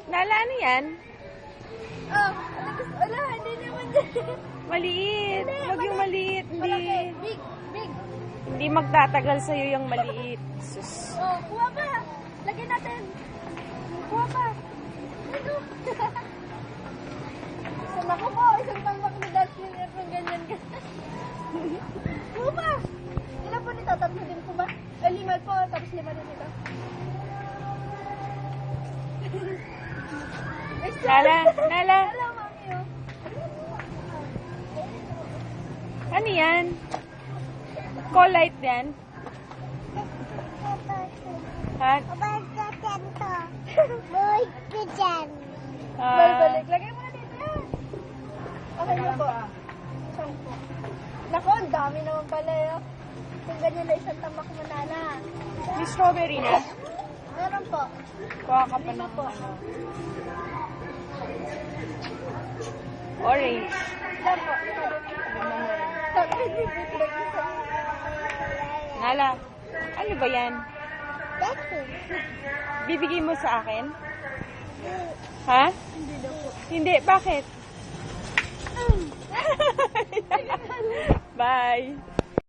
Nala, ano yan? Oh, wala, hindi naman dyan. Maliit. Huwag yung maliit. Hindi, Big, big. hindi magtatagal sa'yo yung maliit. Sus. Oh, kuha pa. Lagyan natin. Kuha pa. Ito. So, naku po, isang tambak na dustbin na kung ganyan ka. Kuha pa. Ilan po nito? Tatlo din po ba? Lima po, tapos lima din ito. Nala, Nala. Hello, mami, oh. Ano yan? Colite yan? Ha? Balik. Lagay mo na dito yan. Okay na po. Isang po. Naku, ang dami naman pala yun. Kung ganyan na isang tambak mo nana. May strawberry na? Meron po. Kuha ka pa Lima ng po. orange. Yan po. Sabi ni Big Nala, ano ba yan? Bibigay mo sa akin? Ha? Hindi na po. Hindi, bakit? Bye!